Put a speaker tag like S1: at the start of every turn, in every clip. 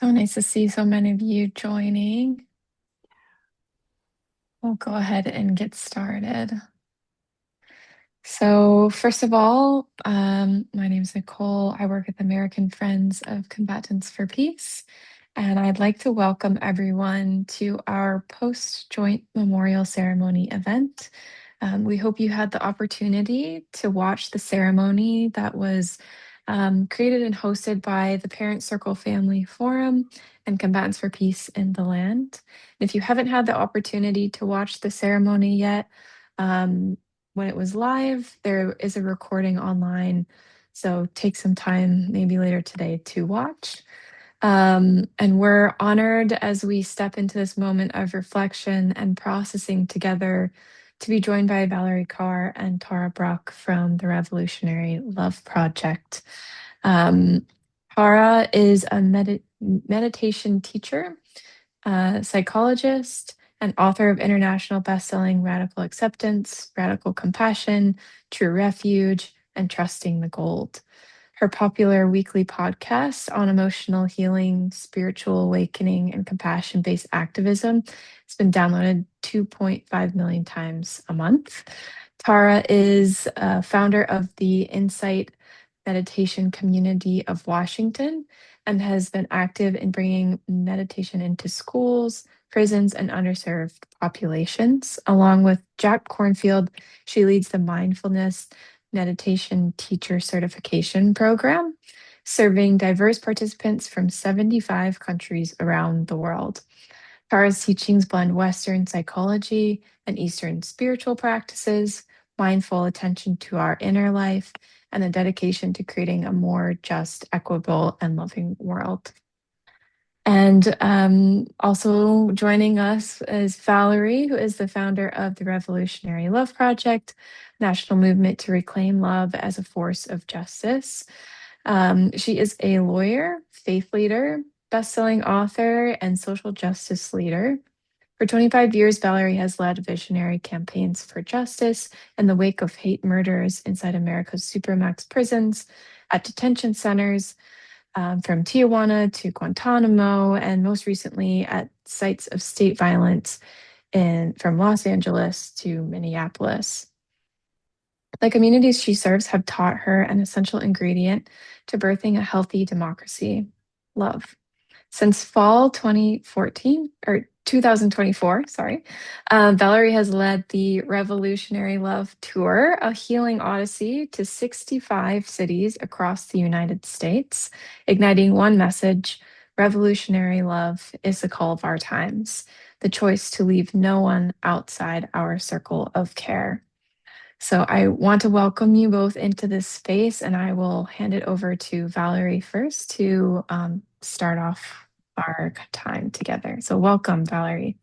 S1: So nice to see so many of you joining. We'll go ahead and get started. So, first of all, my name is Nicole. I work at the American Friends of Combatants for Peace, and I'd like to welcome everyone to our post-joint memorial ceremony event. We hope you had the opportunity to watch the ceremony that was created and hosted by the Parent Circle Family Forum and Combatants for Peace in the Land. If you haven't had the opportunity to watch the ceremony yet, um, when it was live, there is a recording online. So take some time, maybe later today, to watch. And we're honored as we step into this moment of reflection and processing together to be joined by Valarie Kaur and Tara Brach from the Revolutionary Love Project. Um, Tara is a meditation teacher, psychologist, and author of international bestselling Radical Acceptance, Radical Compassion, True Refuge, and Trusting the Gold. Her popular weekly podcast on emotional healing, spiritual awakening, and compassion based activism has been downloaded 2.5 million times a month. Tara is founder of the Insight Meditation Community of Washington and has been active in bringing meditation into schools, prisons, and underserved populations. Along with Jack Cornfield, she leads the Mindfulness Meditation Teacher Certification Program, serving diverse participants from 75 countries around the world. Tara's teachings blend Western psychology and Eastern spiritual practices, mindful attention to our inner life, and a dedication to creating a more just, equitable, and loving world. And also joining us is Valarie, who is the founder of the Revolutionary Love Project, national movement to reclaim love as a force of justice. She is a lawyer, faith leader, best-selling author, and social justice leader. For 25 years, Valarie has led visionary campaigns for justice in the wake of hate murders inside America's supermax prisons, at detention centers, from Tijuana to Guantanamo, and most recently at sites of state violence from Los Angeles to Minneapolis. The communities she serves have taught her an essential ingredient to birthing a healthy democracy: love. Since fall 2014 or 2024, sorry, Valarie has led the Revolutionary Love Tour, a healing odyssey to 65 cities across the United States, igniting one message: revolutionary love is the call of our times, the choice to leave no one outside our circle of care. So I want to welcome you both into this space, and I will hand it over to Valarie first to start off our time together. So welcome, Valarie.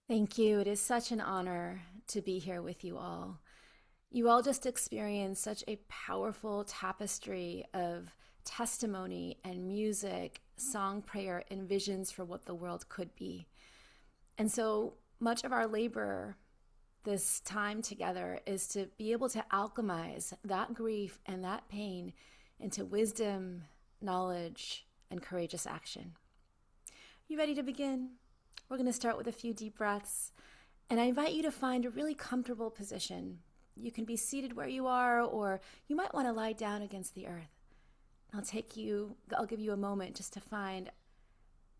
S2: Thank you. It is such an honor to be here with you all. You all just experienced such a powerful tapestry of testimony and music, song, prayer, and visions for what the world could be. And so much of our labor this time together is to be able to alchemize that grief and that pain into wisdom, knowledge, and courageous action. You ready to begin? We're going to start with a few deep breaths, and I invite you to find a really comfortable position. You can be seated where you are, or you might want to lie down against the earth. I'll give you a moment just to find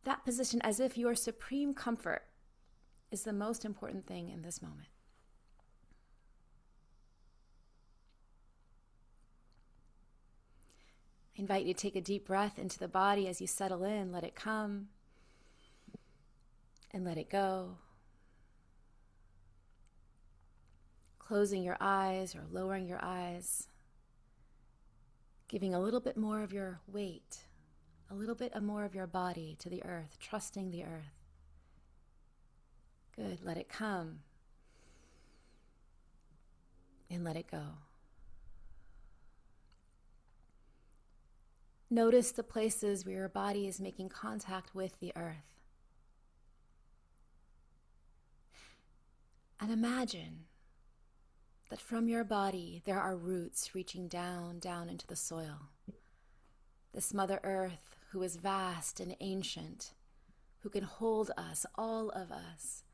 S2: that position as if your supreme comfort is the most important thing in this moment. I invite you to take a deep breath into the body as you settle in. Let it come and let it go. Closing your eyes or lowering your eyes. Giving a little bit more of your weight, a little bit more of your body to the earth, trusting the earth. Good. Let it come and let it go. Notice the places where your body is making contact with the earth. And imagine that from your body there are roots reaching down into the soil. This Mother Earth who is vast and ancient, who can hold us, all of us.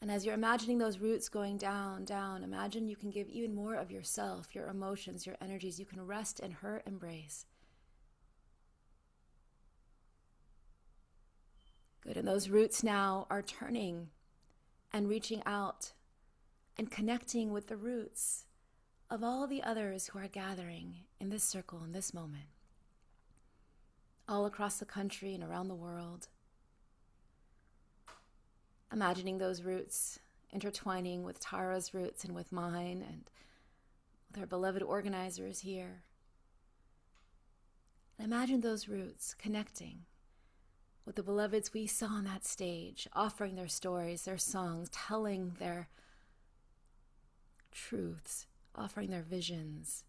S2: And as you're imagining those roots going down, down, imagine you can give even more of yourself, your emotions, your energies. You can rest in her embrace. Good, and those roots now are turning and reaching out and connecting with the roots of all the others who are gathering in this circle in this moment, all across the country and around the world. Imagining those roots intertwining with Tara's roots and with mine and with our beloved organizers here. And imagine those roots connecting with the beloveds we saw on that stage, offering their stories, their songs, telling their truths, offering their visions.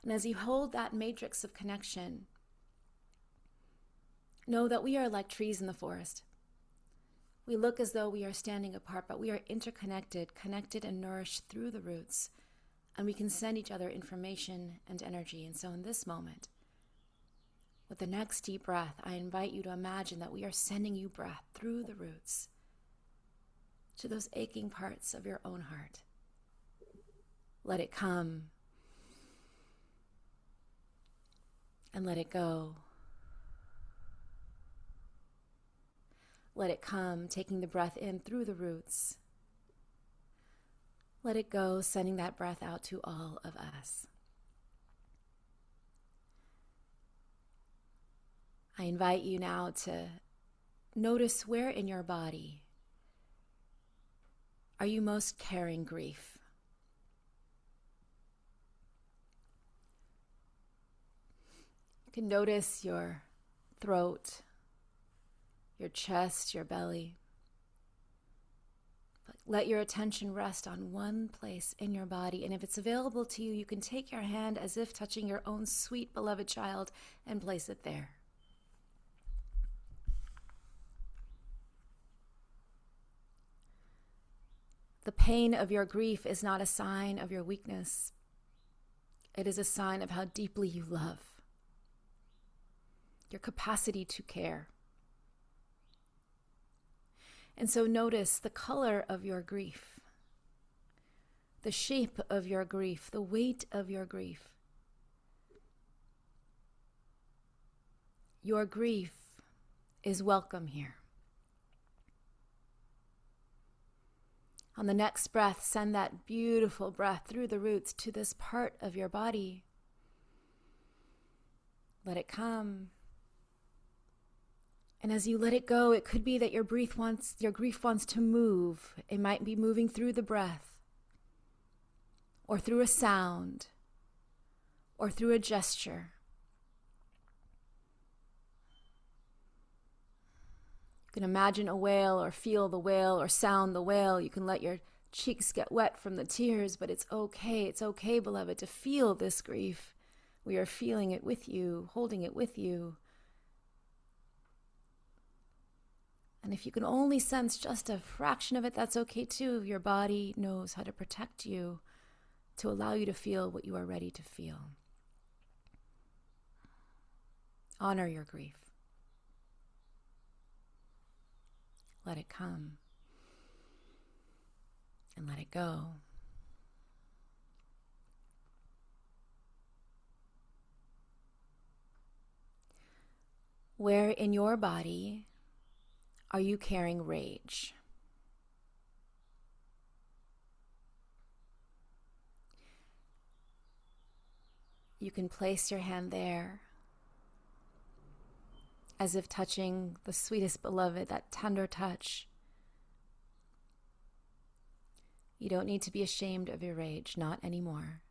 S2: And as you hold that matrix of connection, know that we are like trees in the forest. We look as though we are standing apart, but we are interconnected, connected and nourished through the roots, and we can send each other information and energy. And so in this moment, with the next deep breath, I invite you to imagine that we are sending you breath through the roots to those aching parts of your own heart. Let it come and let it go. Let it come, taking the breath in through the roots. Let it go, sending that breath out to all of us. I invite you now to notice where in your body are you most carrying grief. You can notice your throat, your chest, your belly. But let your attention rest on one place in your body. And if it's available to you, you can take your hand as if touching your own sweet beloved child and place it there. The pain of your grief is not a sign of your weakness. It is a sign of how deeply you love, your capacity to care. And so notice the color of your grief, the shape of your grief, the weight of your grief. Your grief is welcome here. On the next breath, send that beautiful breath through the roots to this part of your body. Let it come. And as you let it go, it could be that your grief wants to move. It might be moving through the breath, or through a sound, or through a gesture. You can imagine a whale, or feel the whale, or sound the whale. You can let your cheeks get wet from the tears, but it's okay. It's okay, beloved, to feel this grief. We are feeling it with you, holding it with you. And if you can only sense just a fraction of it, that's okay too. Your body knows how to protect you, to allow you to feel what you are ready to feel. Honor your grief. Let it come and let it go. Where in your body are you carrying rage? You can place your hand there, as if touching the sweetest beloved, that tender touch. You don't need to be ashamed of your rage, not anymore.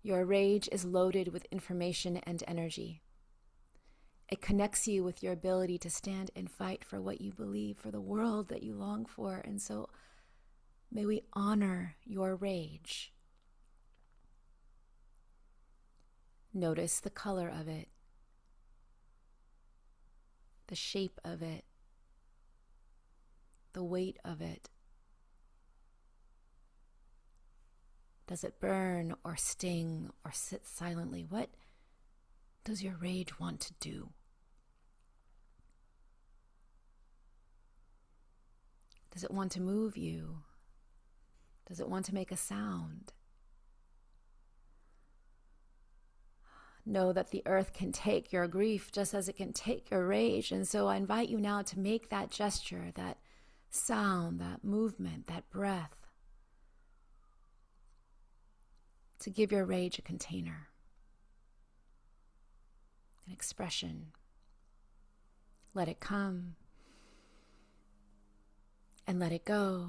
S2: Your rage is loaded with information and energy. It connects you with your ability to stand and fight for what you believe, for the world that you long for. And so may we honor your rage. Notice the color of it, the shape of it, the weight of it. Does it burn or sting or sit silently? What does your rage want to do? Does it want to move you? Does it want to make a sound? Know that the earth can take your grief just as it can take your rage. And so I invite you now to make that gesture, that sound, that movement, that breath, to give your rage a container, an expression. Let it come and let it go.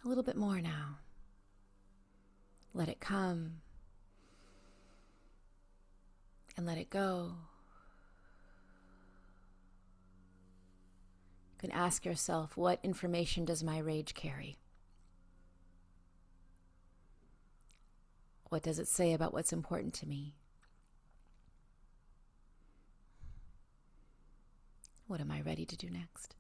S2: A little bit more now. Let it come and let it go. You can ask yourself, what information does my rage carry? What does it say about what's important to me? What am I ready to do next?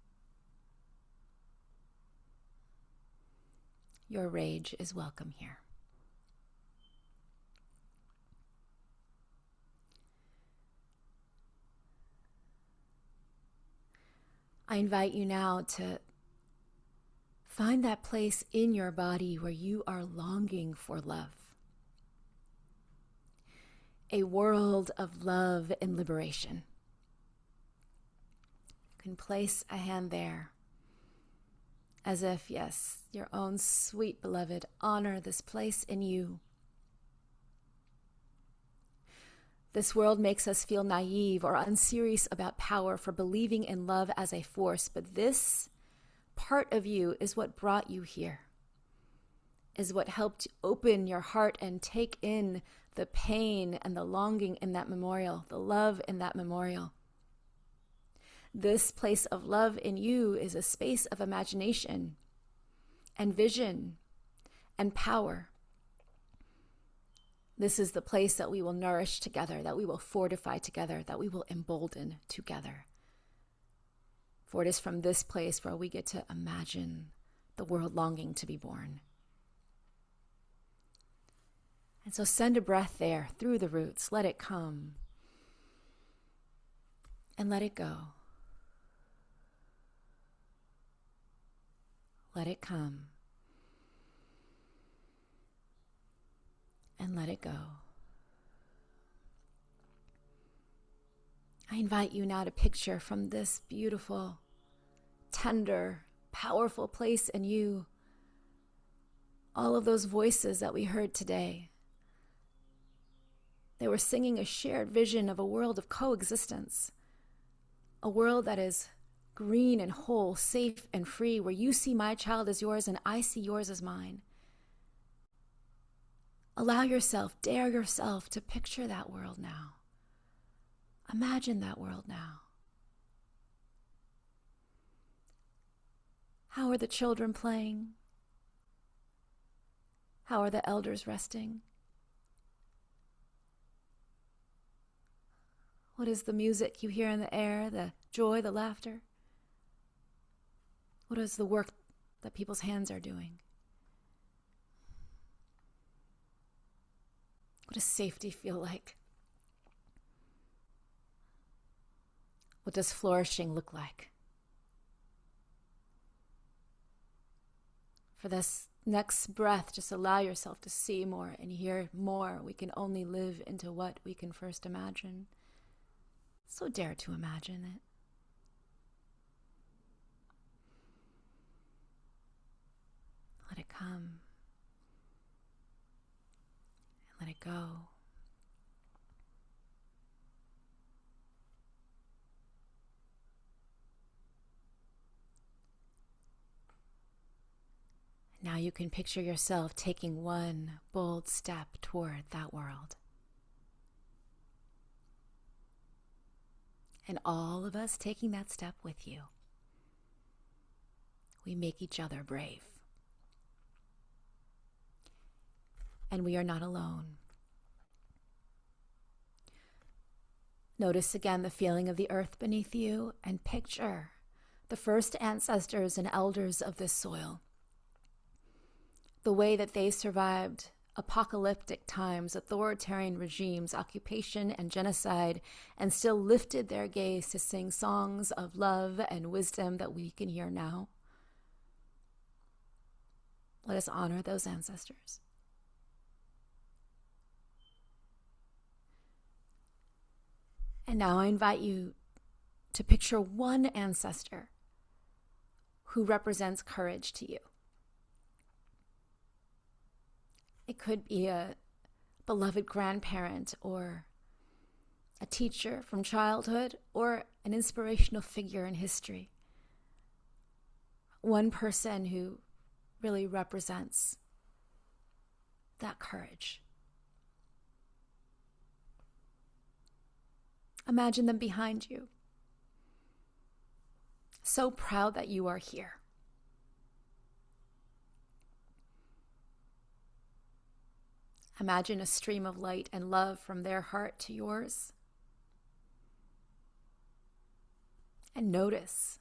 S2: Your rage is welcome here. I invite you now to find that place in your body where you are longing for love. A world of love and liberation. You can place a hand there as if, yes, your own sweet beloved, honor this place in you. This world makes us feel naive or unserious about power for believing in love as a force, but this part of you is what brought you here, is what helped open your heart and take in the pain and the longing in that memorial, the love in that memorial. This place of love in you is a space of imagination and vision and power. This is the place that we will nourish together, that we will fortify together, that we will embolden together. For it is from this place where we get to imagine the world longing to be born. And so send a breath there through the roots. Let it come and let it go. Let it come and let it go. I invite you now to picture from this beautiful, tender, powerful place in you all of those voices that we heard today. They were singing a shared vision of a world of coexistence, a world that is green and whole, safe and free, where you see my child as yours and I see yours as mine. Allow yourself, dare yourself to picture that world now. Imagine that world now. How are the children playing? How are the elders resting? What is the music you hear in the air, the joy, the laughter? What is the work that people's hands are doing? What does safety feel like? What does flourishing look like? For this next breath, just allow yourself to see more and hear more. We can only live into what we can first imagine. So dare to imagine it. Let it come and let it go. Now you can picture yourself taking one bold step toward that world. And all of us taking that step with you. We make each other brave. And we are not alone. Notice again the feeling of the earth beneath you and picture the first ancestors and elders of this soil, the way that they survived apocalyptic times, authoritarian regimes, occupation, and genocide, and still lifted their gaze to sing songs of love and wisdom that we can hear now. Let us honor those ancestors. And now I invite you to picture one ancestor who represents courage to you. It could be a beloved grandparent or a teacher from childhood or an inspirational figure in history. One person who really represents that courage. Imagine them behind you, so proud that you are here. Imagine a stream of light and love from their heart to yours. And notice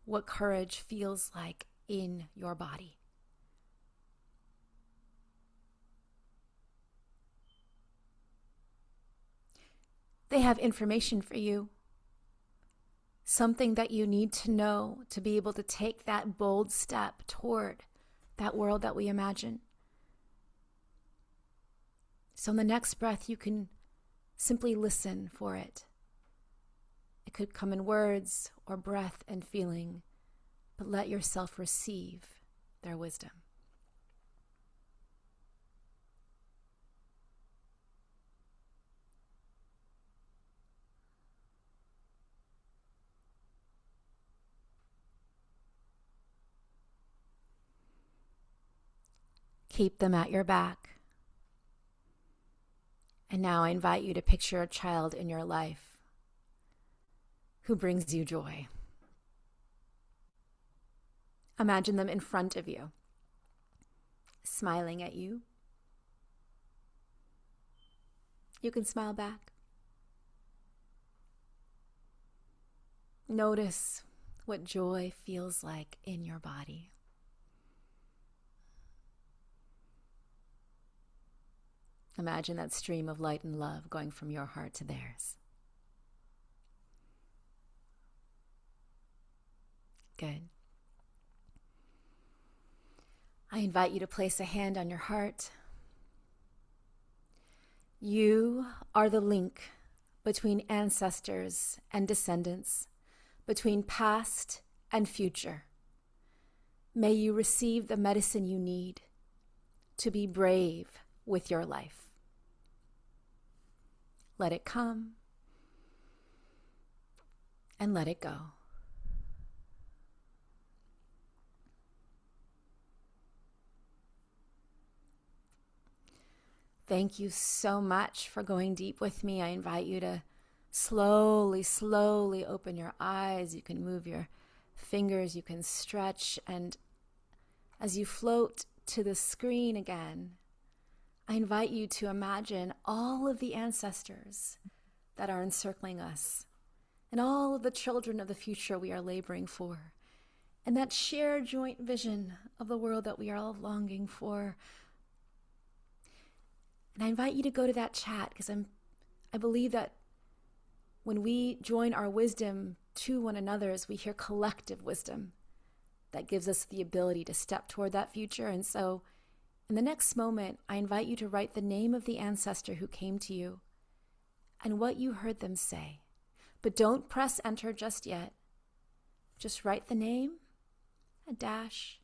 S2: what courage feels like in your body. They have information for you, something that you need to know to be able to take that bold step toward that world that we imagine. So in the next breath, you can simply listen for it. It could come in words or breath and feeling, but let yourself receive their wisdom. Keep them at your back. And now I invite you to picture a child in your life who brings you joy. Imagine them in front of you, smiling at you. You can smile back. Notice what joy feels like in your body. Imagine that stream of light and love going from your heart to theirs. Good. I invite you to place a hand on your heart. You are the link between ancestors and descendants, between past and future. May you receive the medicine you need to be brave with your life. Let it come and let it go. Thank you so much for going deep with me. I invite you to slowly, slowly open your eyes. You can move your fingers, you can stretch, and as you float to the screen again, I invite you to imagine all of the ancestors that are encircling us and all of the children of the future we are laboring for, and that shared joint vision of the world that we are all longing for. And I invite you to go to that chat because I believe that when we join our wisdom to one another's, we hear collective wisdom that gives us the ability to step toward that future. And so in the next moment, I invite you to write the name of the ancestor who came to you and what you heard them say. But don't press enter just yet. Just write the name, a dash,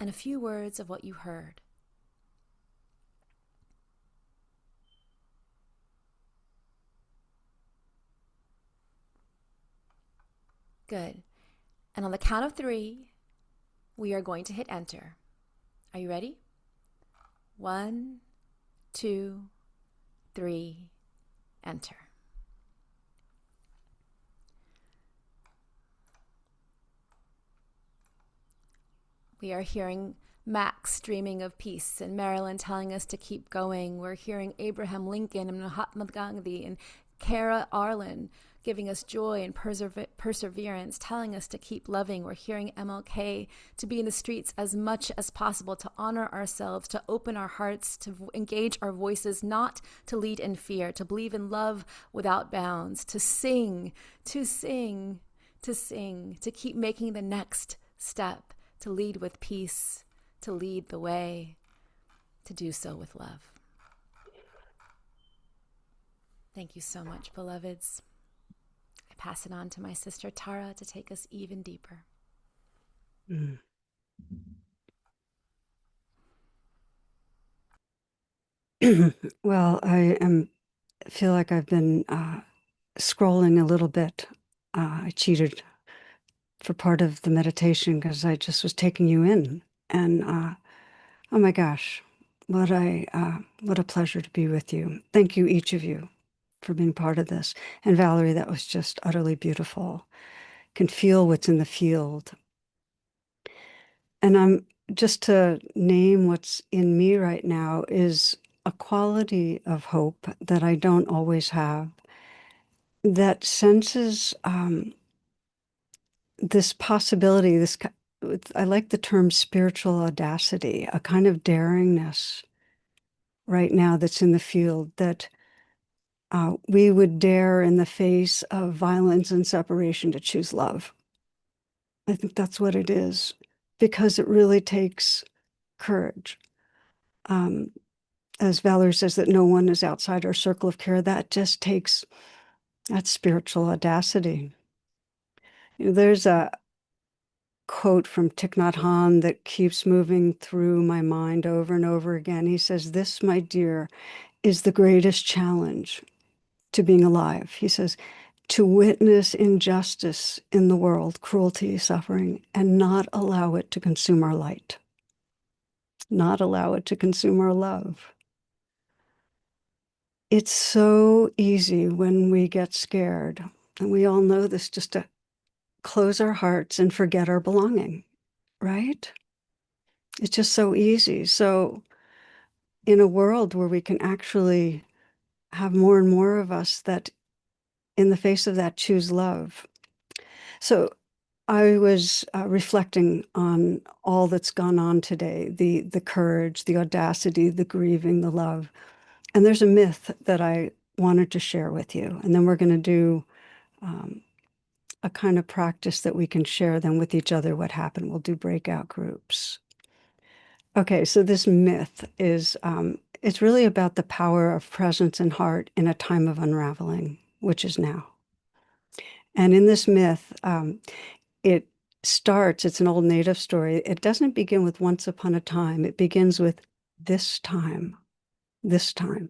S2: and a few words of what you heard. Good. And on the count of 3, we are going to hit enter. Are you ready? 1, 2, 3, enter. We are hearing Max dreaming of peace and Marilyn telling us to keep going. We're hearing Abraham Lincoln and Mahatma Gandhi and Kara Arlen giving us joy and perseverance, telling us to keep loving. We're hearing MLK, to be in the streets as much as possible, to honor ourselves, to open our hearts, to engage our voices, not to lead in fear, to believe in love without bounds, to sing, to sing, to sing, to keep making the next step, to lead with peace, to lead the way, to do so with love. Thank you so much, beloveds. I pass it on to my sister Tara to take us even deeper.
S3: Mm. Well, feel like I've been scrolling a little bit. I cheated for part of the meditation because I just was taking you in, and oh my gosh, what a pleasure to be with you. Thank you, each of you, for being part of this. And Valarie, that was just utterly beautiful. Can feel what's in the field. And I'm just to name what's in me right now is a quality of hope that I don't always have, that senses this possibility, I like the term spiritual audacity, a kind of daringness right now that's in the field, that we would dare in the face of violence and separation to choose love. I think that's what it is, because it really takes courage. As Valarie says, that no one is outside our circle of care, that's spiritual audacity. There's a quote from Thich Nhat Hanh that keeps moving through my mind over and over again. He says, "This, my dear, is the greatest challenge to being alive." He says, "To witness injustice in the world, cruelty, suffering, and not allow it to consume our light, not allow it to consume our love." It's so easy when we get scared, and we all know this, just to close our hearts and forget our belonging, right? It's just so easy. So in a world where we can actually have more and more of us that, in the face of that, choose love. So I was reflecting on all that's gone on today, the courage, the audacity, the grieving, the love. And there's a myth that I wanted to share with you. And then we're going to do a kind of practice that we can share then with each other what happened. We'll do breakout groups. Okay, so this myth is, it's really about the power of presence and heart in a time of unraveling, which is now. And in this myth, it starts, it's an old native story. It doesn't begin with once upon a time. It begins with this time, this time.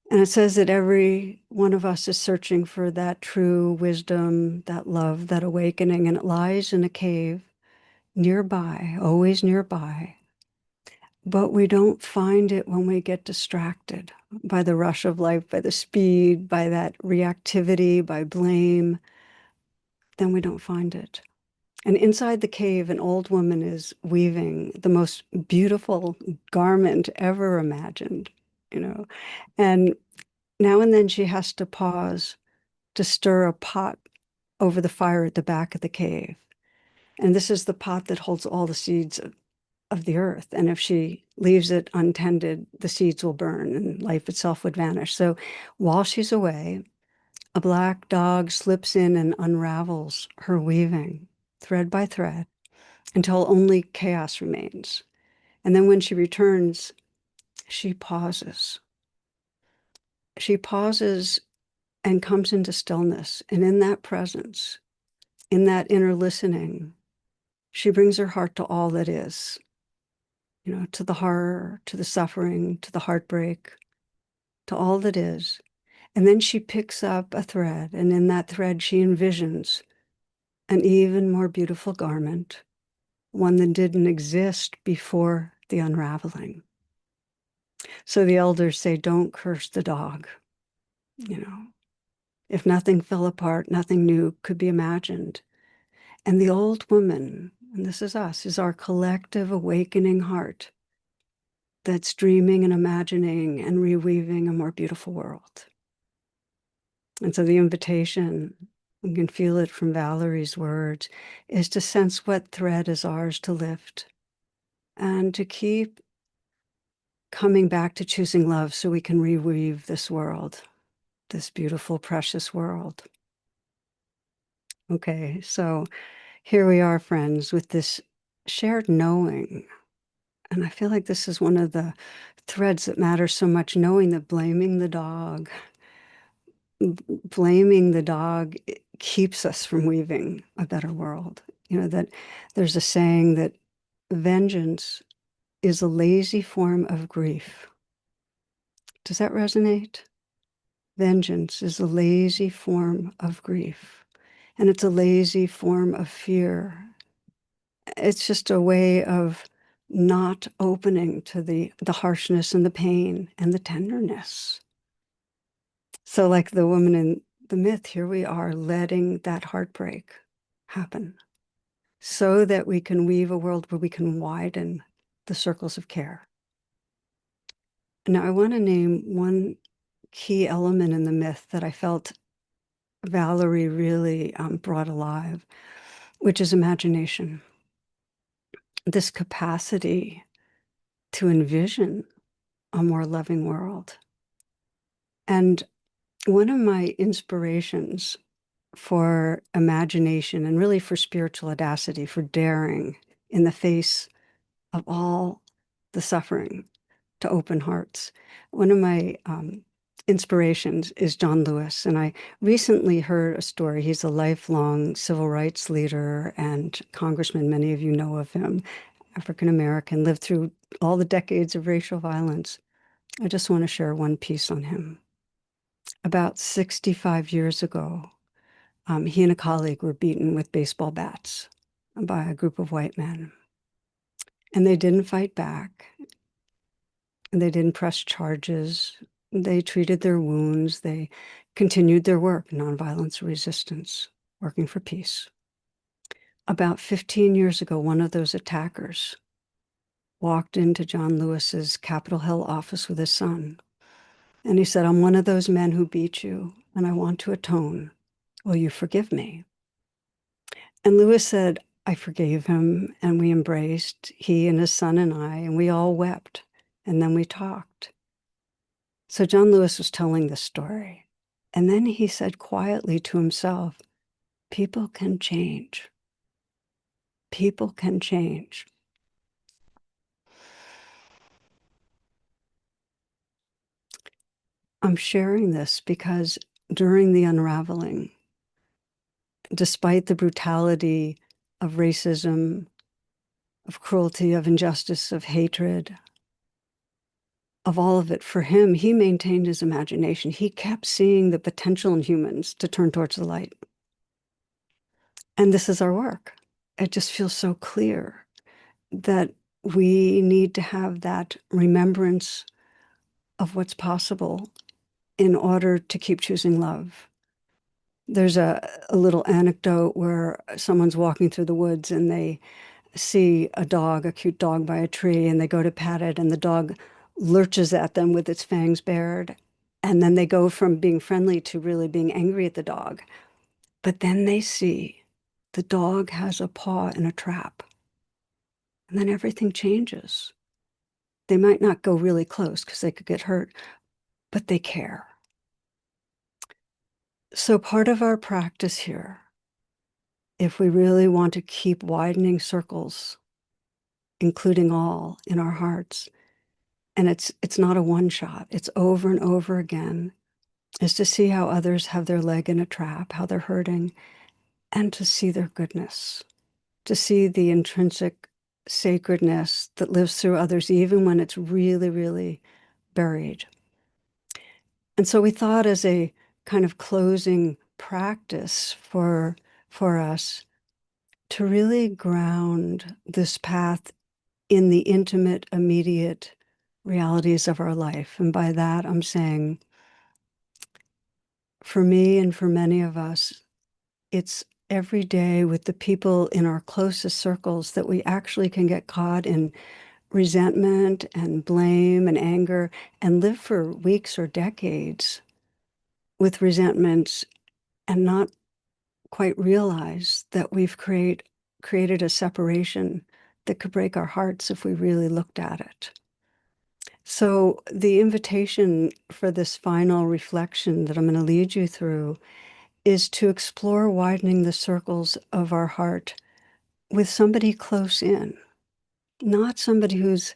S3: And it says that every one of us is searching for that true wisdom, that love, that awakening, and it lies in a cave nearby, always nearby. But we don't find it when we get distracted by the rush of life, by the speed, by that reactivity, by blame. Then we don't find it. And inside the cave, an old woman is weaving the most beautiful garment ever imagined, you know. And now and then she has to pause to stir a pot over the fire at the back of the cave. And this is the pot that holds all the seeds of the earth. And if she leaves it untended, the seeds will burn and life itself would vanish. So while she's away, a black dog slips in and unravels her weaving, thread by thread, until only chaos remains. And then when she returns, she pauses. She pauses and comes into stillness. And in that presence, in that inner listening, she brings her heart to all that is, you know, to the horror, to the suffering, to the heartbreak, to all that is. And then she picks up a thread, and in that thread, she envisions an even more beautiful garment, one that didn't exist before the unraveling. So the elders say, don't curse the dog. You know, if nothing fell apart, nothing new could be imagined. And the old woman, and this is us, is our collective awakening heart that's dreaming and imagining and reweaving a more beautiful world. And so the invitation, you can feel it from Valarie's words, is to sense what thread is ours to lift and to keep coming back to choosing love so we can reweave this world, this beautiful, precious world. Okay, so here we are, friends, with this shared knowing. And I feel like this is one of the threads that matters so much, knowing that blaming the dog keeps us from weaving a better world. You know, that there's a saying that vengeance is a lazy form of grief. Does that resonate? Vengeance is a lazy form of grief, and it's a lazy form of fear. It's just a way of not opening to the harshness and the pain and the tenderness. So, like the woman in the myth, here we are letting that heartbreak happen so that we can weave a world where we can widen the circles of care. Now, I want to name one key element in the myth that I felt Valarie really brought alive, which is imagination. This capacity to envision a more loving world. And one of my inspirations for imagination and really for spiritual audacity, for daring in the face of all the suffering to open hearts. One of my inspirations is John Lewis. And I recently heard a story. He's a lifelong civil rights leader and congressman. Many of you know of him, African American, lived through all the decades of racial violence. I just want to share one piece on him. About 65 years ago, he and a colleague were beaten with baseball bats by a group of white men. And they didn't fight back. And they didn't press charges. They treated their wounds. They continued their work, nonviolence resistance, working for peace. About 15 years ago, one of those attackers walked into John Lewis's Capitol Hill office with his son. And he said, "I'm one of those men who beat you, and I want to atone. Will you forgive me?" And Lewis said, I forgave him, and we embraced, he and his son and I, and we all wept, and then we talked. So John Lewis was telling this story. And then he said quietly to himself, people can change. People can change. I'm sharing this because during the unraveling, despite the brutality of racism, of cruelty, of injustice, of hatred, of all of it, for him, he maintained his imagination. He kept seeing the potential in humans to turn towards the light. And this is our work. It just feels so clear that we need to have that remembrance of what's possible in order to keep choosing love. There's a little anecdote where someone's walking through the woods and they see a dog, a cute dog by a tree, and they go to pat it, and the dog lurches at them with its fangs bared. And then they go from being friendly to really being angry at the dog. But then they see the dog has a paw in a trap. And then everything changes. They might not go really close because they could get hurt, but they care. So part of our practice here, if we really want to keep widening circles, including all in our hearts, and it's not a one shot, it's over and over again, is to see how others have their leg in a trap, how they're hurting, and to see their goodness, to see the intrinsic sacredness that lives through others, even when it's really, really buried. And so we thought, as a kind of closing practice for us, to really ground this path in the intimate, immediate realities of our life. And by that, I'm saying, for me and for many of us, it's every day with the people in our closest circles that we actually can get caught in resentment and blame and anger and live for weeks or decades with resentments and not quite realize that we've created a separation that could break our hearts if we really looked at it. So the invitation for this final reflection that I'm going to lead you through is to explore widening the circles of our heart with somebody close in, not somebody who's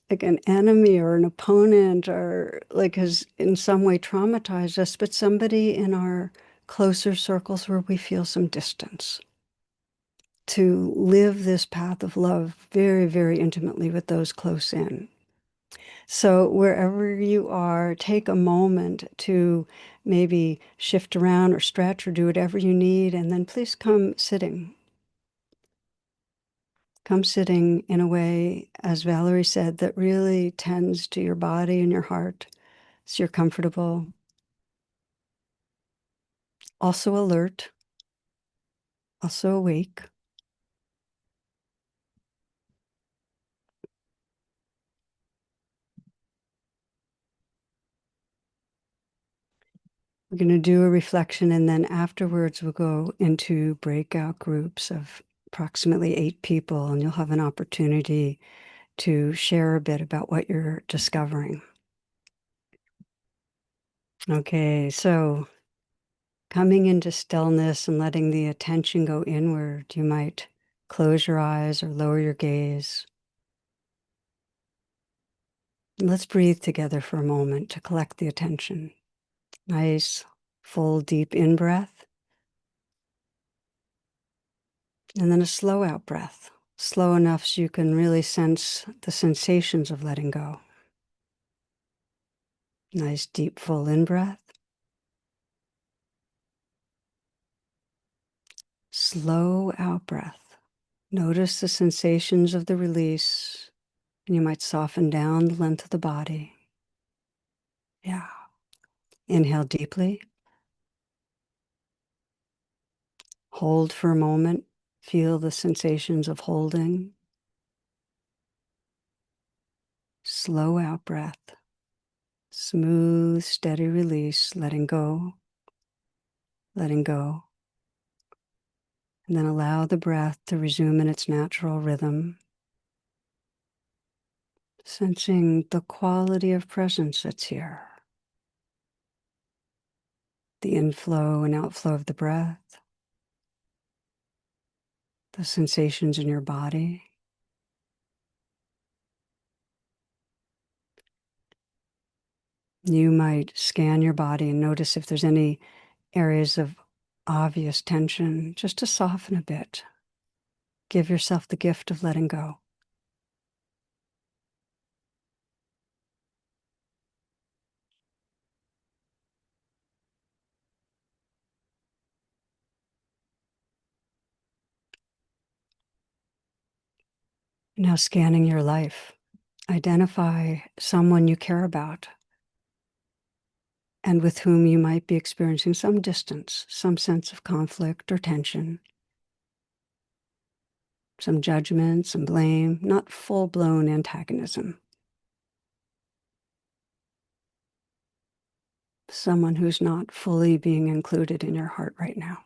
S3: like an enemy or an opponent or like has in some way traumatized us, but somebody in our closer circles where we feel some distance. To live this path of love very, very intimately with those close in. So wherever you are, take a moment to maybe shift around or stretch or do whatever you need, and then please come sitting. Come sitting in a way, as Valarie said, that really tends to your body and your heart, so you're comfortable. Also alert, also awake. We're going to do a reflection, and then afterwards we'll go into breakout groups of approximately 8 people, and you'll have an opportunity to share a bit about what you're discovering. Okay, so coming into stillness and letting the attention go inward, you might close your eyes or lower your gaze. Let's breathe together for a moment to collect the attention. Nice, full, deep in-breath. And then a slow out breath, slow enough so you can really sense the sensations of letting go. Nice, deep, full in-breath. Slow out breath. Notice the sensations of the release, and you might soften down the length of the body. Yeah. Inhale deeply. Hold for a moment. Feel the sensations of holding. Slow out breath. Smooth, steady release, letting go, letting go. And then allow the breath to resume in its natural rhythm. Sensing the quality of presence that's here. The inflow and outflow of the breath. The sensations in your body. You might scan your body and notice if there's any areas of obvious tension, just to soften a bit. Give yourself the gift of letting go. Now scanning your life, identify someone you care about and with whom you might be experiencing some distance, some sense of conflict or tension, some judgment, some blame, not full-blown antagonism. Someone who's not fully being included in your heart right now.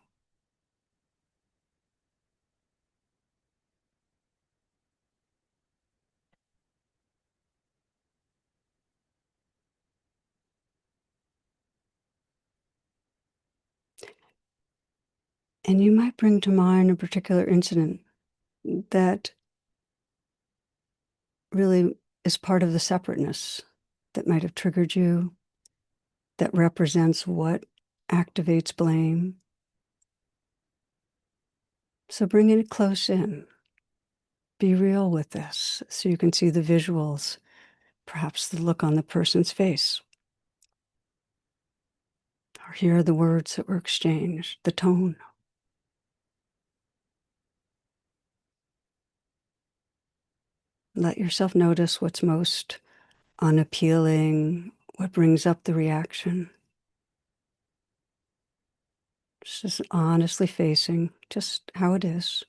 S3: And you might bring to mind a particular incident that really is part of the separateness that might have triggered you, that represents what activates blame. So bring it close in. Be real with this so you can see the visuals, perhaps the look on the person's face, or hear the words that were exchanged, the tone. Let yourself notice what's most unappealing, what brings up the reaction. Just honestly facing just how it is.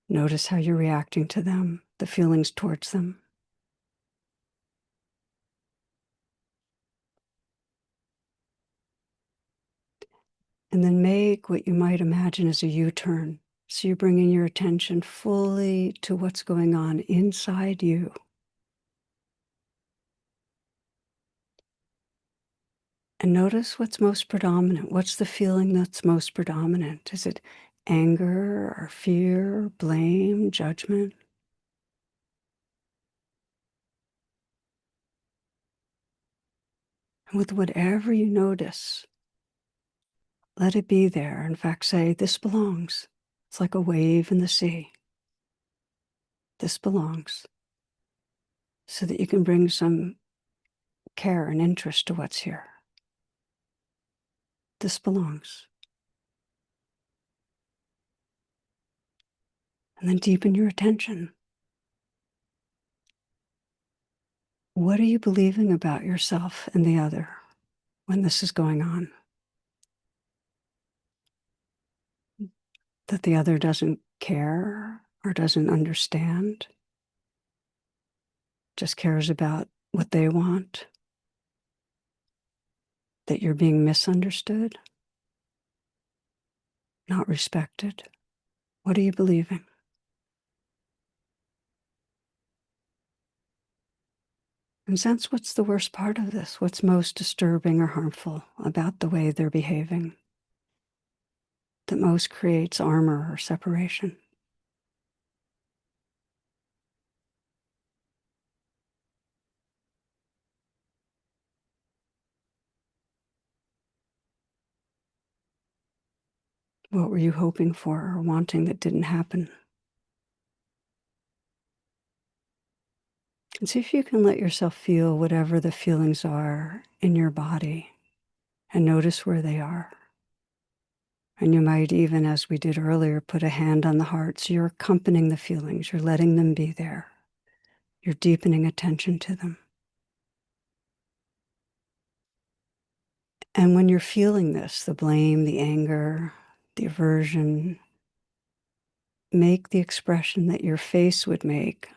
S3: Notice how you're reacting to them, the feelings towards them. And then make what you might imagine as a U-turn. So you're bringing your attention fully to what's going on inside you. And notice what's most predominant. What's the feeling that's most predominant? Is it anger or fear, blame, judgment? And with whatever you notice, let it be there. In fact, say, this belongs. It's like a wave in the sea. This belongs. So that you can bring some care and interest to what's here. This belongs. And then deepen your attention. What are you believing about yourself and the other when this is going on? That the other doesn't care or doesn't understand, just cares about what they want, that you're being misunderstood, not respected. What are you believing? And sense what's the worst part of this, what's most disturbing or harmful about the way they're behaving, that most creates armor or separation. What were you hoping for or wanting that didn't happen? And see if you can let yourself feel whatever the feelings are in your body and notice where they are. And you might even, as we did earlier, put a hand on the heart. So you're accompanying the feelings. You're letting them be there. You're deepening attention to them. And when you're feeling this, the blame, the anger, the aversion, make the expression that your face would make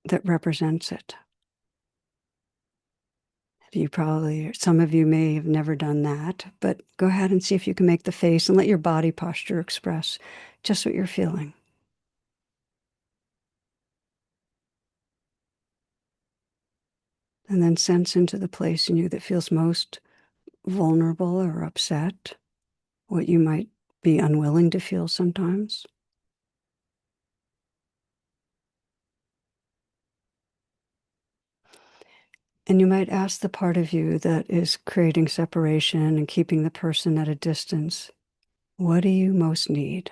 S3: that represents it. Some of you may have never done that, but go ahead and see if you can make the face and let your body posture express just what you're feeling. And then sense into the place in you that feels most vulnerable or upset, what you might be unwilling to feel sometimes. And you might ask the part of you that is creating separation and keeping the person at a distance, what do you most need?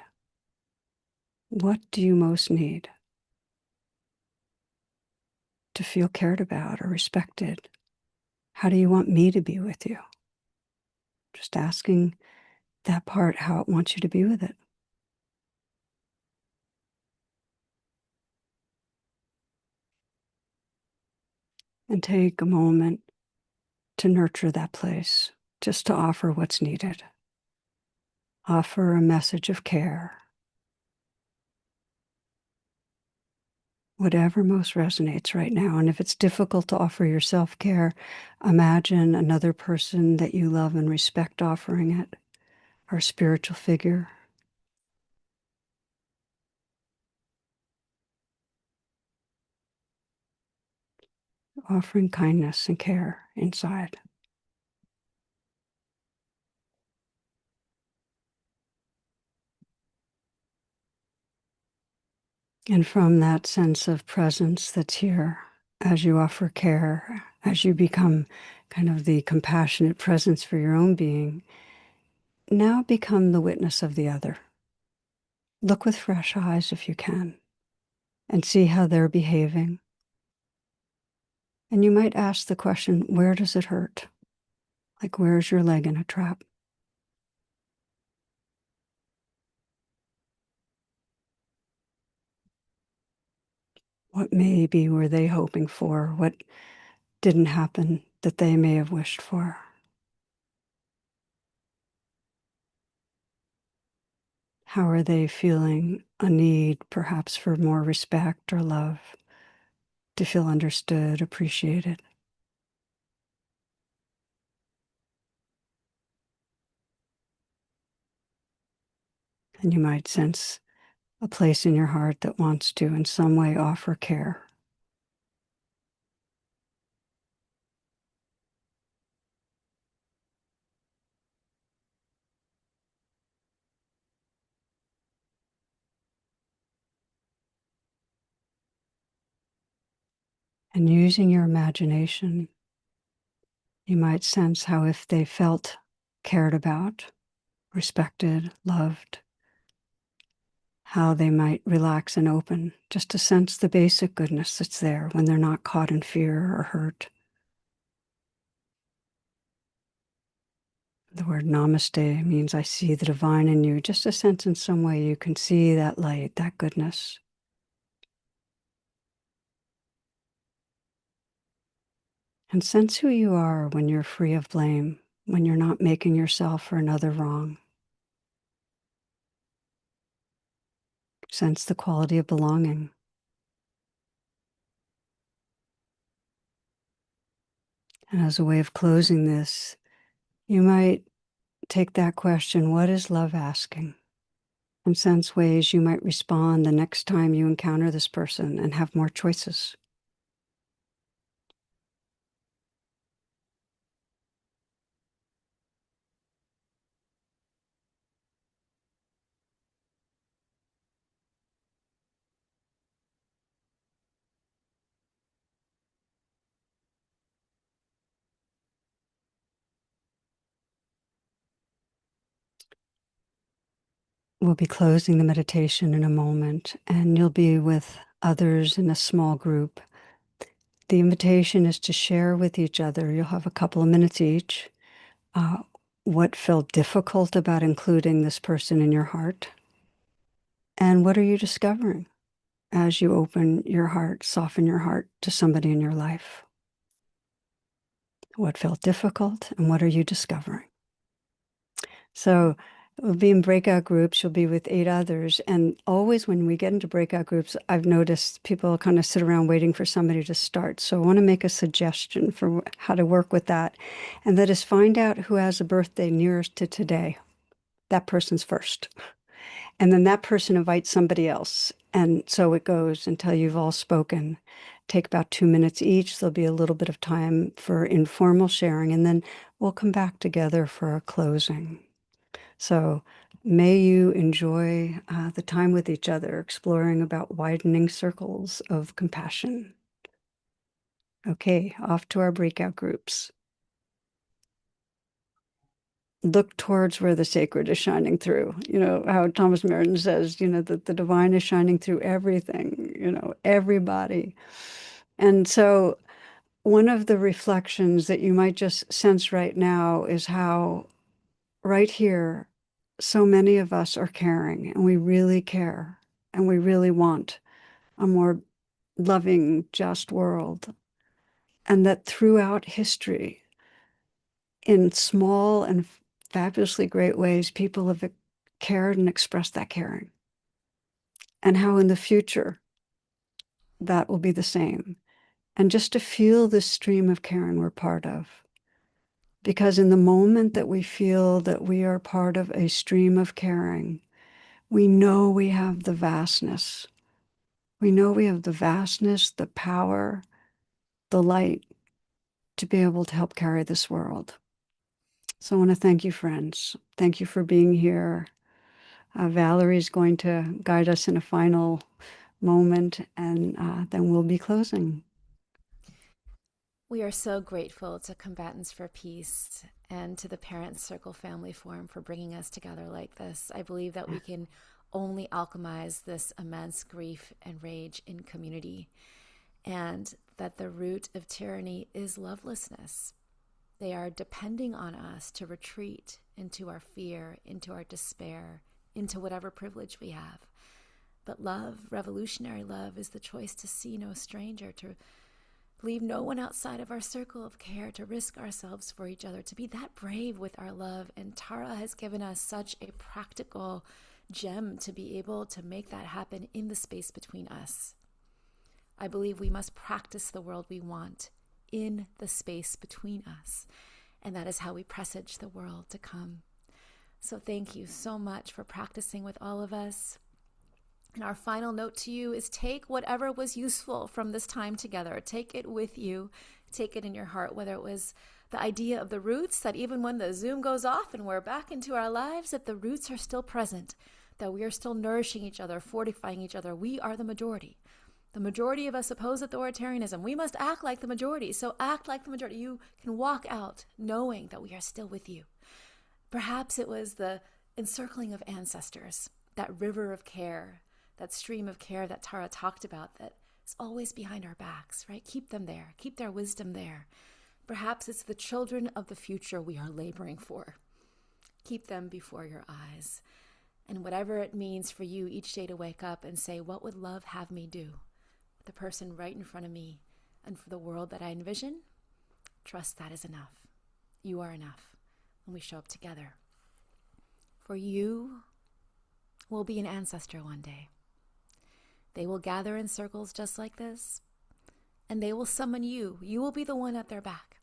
S3: What do you most need to feel cared about or respected? How do you want me to be with you? Just asking that part how it wants you to be with it. And take a moment to nurture that place, just to offer what's needed. Offer a message of care. Whatever most resonates right now. And if it's difficult to offer your self-care, imagine another person that you love and respect offering it, or a spiritual figure. Offering kindness and care inside. And from that sense of presence that's here, as you offer care, as you become kind of the compassionate presence for your own being, now become the witness of the other. Look with fresh eyes if you can, and see how they're behaving. And you might ask the question, where does it hurt? Like, where's your leg in a trap? What maybe were they hoping for? What didn't happen that they may have wished for? How are they feeling a need, perhaps, for more respect or love, to feel understood, appreciated? And you might sense a place in your heart that wants to, in some way, offer care. And using your imagination, you might sense how if they felt cared about, respected, loved, how they might relax and open, just to sense the basic goodness that's there when they're not caught in fear or hurt. The word namaste means I see the divine in you, just a sense in some way you can see that light, that goodness. And sense who you are when you're free of blame, when you're not making yourself or another wrong. Sense the quality of belonging. And as a way of closing this, you might take that question, what is love asking? And sense ways you might respond the next time you encounter this person and have more choices. We'll be closing the meditation in a moment, and you'll be with others in a small group. The invitation is to share with each other. You'll have a couple of minutes each. Uh, what felt difficult about including this person in your heart? And what are you discovering as you open your heart, soften your heart to somebody in your life? What felt difficult, and what are you discovering? So we'll be in breakout groups. You'll be with 8 others. And always when we get into breakout groups, I've noticed people kind of sit around waiting for somebody to start. So I want to make a suggestion for how to work with that. And that is find out who has a birthday nearest to today. That person's first. And then that person invites somebody else. And so it goes until you've all spoken. Take about 2 minutes each. There'll be a little bit of time for informal sharing. And then we'll come back together for a closing. So may you enjoy the time with each other, exploring about widening circles of compassion. Okay, off to our breakout groups. Look towards where the sacred is shining through. You know, how Thomas Merton says, that the divine is shining through everything, everybody. And so one of the reflections that you might just sense right now is how right here, so many of us are caring, and we really care, and we really want a more loving, just world. And that throughout history, in small and fabulously great ways, people have cared and expressed that caring. And how in the future, that will be the same. And just to feel this stream of caring we're part of. Because in the moment that we feel that we are part of a stream of caring, we know we have the vastness. We know we have the vastness, the power, the light to be able to help carry this world. So I want to thank you, friends. Thank you for being here. Valarie is going to guide us in a final moment, and then we'll be closing.
S2: We are so grateful to Combatants for Peace and to the Parents Circle Family Forum for bringing us together like this. I believe that we can only alchemize this immense grief and rage in community, and that the root of tyranny is lovelessness. They are depending on us to retreat into our fear, into our despair, into whatever privilege we have. But love, revolutionary love, is the choice to see no stranger, to leave no one outside of our circle of care, to risk ourselves for each other, to be that brave with our love. And Tara has given us such a practical gem to be able to make that happen in the space between us. I believe we must practice the world we want in the space between us. And that is how we presage the world to come. So thank you so much for practicing with all of us. And our final note to you is take whatever was useful from this time together. Take it with you. Take it in your heart, whether it was the idea of the roots, that even when the Zoom goes off and we're back into our lives, that the roots are still present, that we are still nourishing each other, fortifying each other. We are the majority. The majority of us oppose authoritarianism. We must act like the majority. So act like the majority. You can walk out knowing that we are still with you. Perhaps it was the encircling of ancestors, that river of care, that stream of care that Tara talked about that is always behind our backs, right? Keep them there. Keep their wisdom there. Perhaps it's the children of the future we are laboring for. Keep them before your eyes. And whatever it means for you each day to wake up and say, what would love have me do? The person right in front of me and for the world that I envision, trust that is enough. You are enough when we show up together. For you will be an ancestor one day. They will gather in circles just like this, and they will summon you. You will be the one at their back.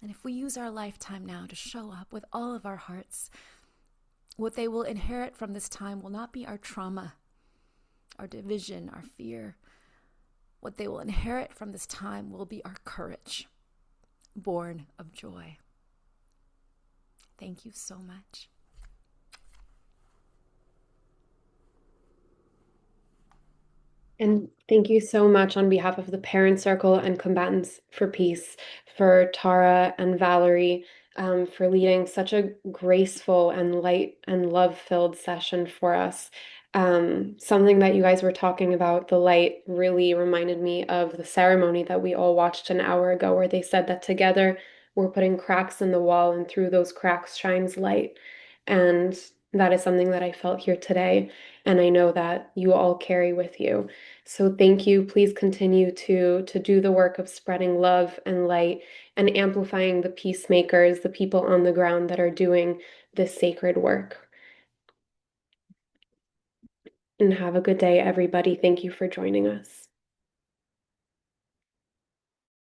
S2: And if we use our lifetime now to show up with all of our hearts, what they will inherit from this time will not be our trauma, our division, our fear. What they will inherit from this time will be our courage, born of joy. Thank you so much.
S4: And thank you so much on behalf of the Parent Circle and Combatants for Peace, for Tara and Valarie, for leading such a graceful and light and love-filled session for us. Something that you guys were talking about, the light, really reminded me of the ceremony that we all watched an hour ago, where they said that together we're putting cracks in the wall, and through those cracks shines light. And that is something that I felt here today, and I know that you all carry with you. So thank you. Please continue to do the work of spreading love and light and amplifying the peacemakers, the people on the ground that are doing this sacred work. And have a good day, everybody. Thank you for joining us.